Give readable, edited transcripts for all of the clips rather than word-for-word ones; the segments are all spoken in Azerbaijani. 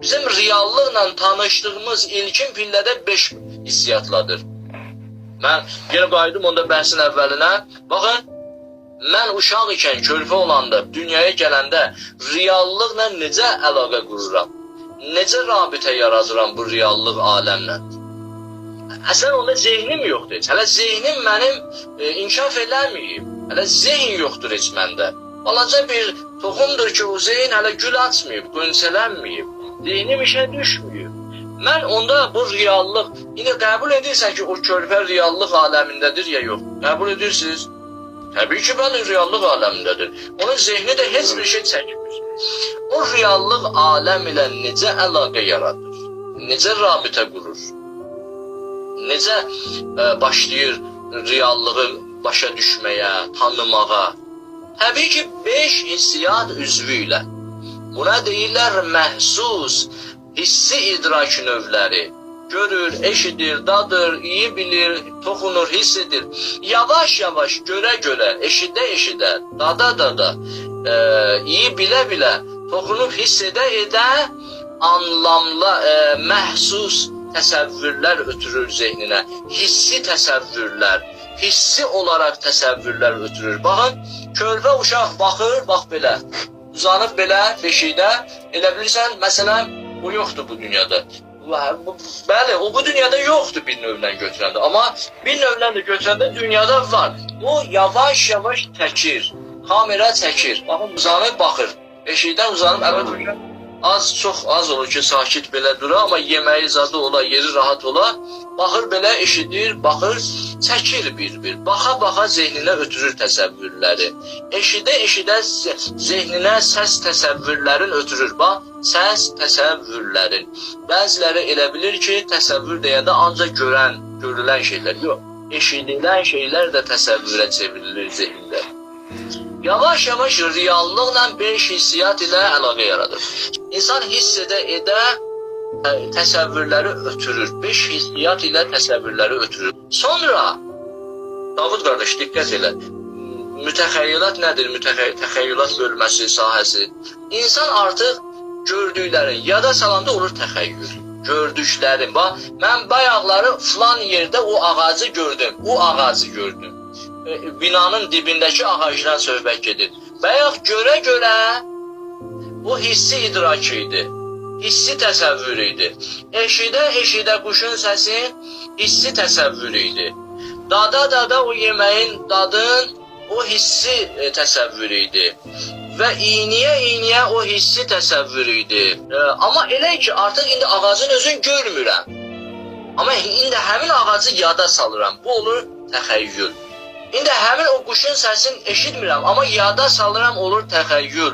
Bizim reallıqla tanışdığımız ilkin pillədə 5 hissiyatladır. Mən yenə qayıdım onda bəhsin əvvəlinə. Baxın, mən uşaq ikən, körpə olanda, dünyaya gələndə reallıqla necə əlaqə qururam? Necə rabitə yaradıram bu reallıq aləmlə? Əslən onda zehnim yoxdur heç. Hələ zehnim mənim inkişaf eləməyib. Hələ zehin yoxdur heç məndə. Balaca bir toxumdur ki, o zehin hələ gül açmayıb, qönçələnməyib. Zehnim işə düşməyib. Mən onda bu reallıq, indi qəbul edirsən ki, o körpə reallıq aləmindədir ya yox? Qəbul edirsiniz? Təbii ki, bəli, reallıq aləmindədir. Onun zehni də heç bir şey çəkmir. O reallıq aləm ilə necə əlaqə yaradır? Necə rabitə qurur? Necə başlayır reallığı başa düşməyə, tanımağa? Təbii ki, 5 hissiyat üzvü ilə. Buna deyirlər məhsus, hissi idrak növləri. Görür, eşidir, dadır, iyi bilir, toxunur, hiss edir. Yavaş-yavaş, görə-görə, eşidə-eşidə, dada-dada, iyi bilə-bilə, toxunub, hiss edə-edə anlamlı, məhsus təsəvvürlər ötürür zehninə. Hissi təsəvvürlər, hissi olaraq təsəvvürlər ötürür. Baxın, körpə uşaq baxır, bax belə, uzanıb belə beşikdə, elə bilirsən, məsələn, bu yoxdur bu dünyada. Bəli, o bu dünyada yoxdur bir növlə götürəndə. Amma bir növlə də götürəndə dünyada var. O yavaş-yavaş çəkir, kamera çəkir. Baxın, uzanıb baxır. Beşikdən uzanıb əvvəl çox az olur ki, sakit belə dura, amma yeməyi zadı ola, yeri rahat ola. Baxır belə, eşidir, baxır, çəkir bir-bir. Baxa-baxa zehninə ötürür təsəvvürləri. Eşidə-eşidə zehninə səs təsəvvürlərin ötürür. Bax, səs təsəvvürlərin. Bəziləri elə bilir ki, təsəvvür deyəndə ancaq görülən şeylər. Yox, eşidilən şeylər də təsəvvürə çevrilir zehində. Yavaş-yavaş reallıqla 5 hissiyat ilə əlaqə yaradır. İnsan hiss edə təsəvvürləri ötürür. 5 hissiyat ilə təsəvvürləri ötürür. Sonra, Davud qardaş, diqqət elə. Mütəxəyyülat nədir? Təxəyyülat bölməsi, sahəsi. İnsan artıq gördüklərin, yada salanda olur təxəyyül. Gördüklərin, bax, mən bayaqları filan yerdə o ağacı gördüm, o ağacı gördüm. Binanın dibindəki ağacdan söhbət gedir. Bayaq görə-görə bu hissi idrak idi. Hissi təsəvvür idi. Eşidə-eşidə quşun səsi hissi təsəvvür idi. Dada-dada o yeməyin dadın o hissi təsəvvür idi. Və iyniyə-iyniyə o hissi təsəvvür idi. Amma elə ki, artıq indi ağacın özünü görmürəm. Amma indi həmin ağacı yada salıram. Bu olur təxəyyül. İndi həmin o quşun səsini eşitmirəm, amma yada salıram, olur təxəyyül.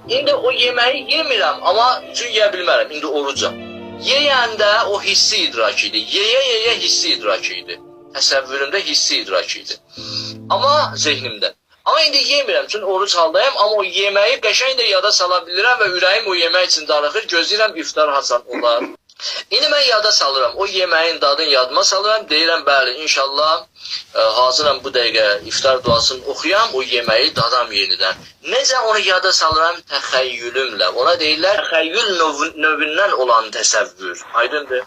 İndi o yeməyi yemirəm, amma yeyə bilmərəm, indi orucam. Yeyəndə o hissi idrak idi. Yeyə-yeyə hissi idrak idi. Təsəvvürümdə hissi idrak idi. Amma zehnimdə. Amma indi yemirəm, çünki oruc haldayım, amma o yeməyi qəşəng də yada sala bilirəm və ürəyim o yemək üçün darıxır, gözləyirəm iftar hasan olar. İndi mən yada salıram, o yeməyin dadını yadıma salıram, deyirəm, bəli, inşallah hazıram bu dəqiqə iftar duasını oxuyam, o yeməyi dadam yenidən. Necə onu yada salıram? Təxəyyülümlə. Ona deyirlər, təxəyyül növündən olan təsəvvür. Aydındır.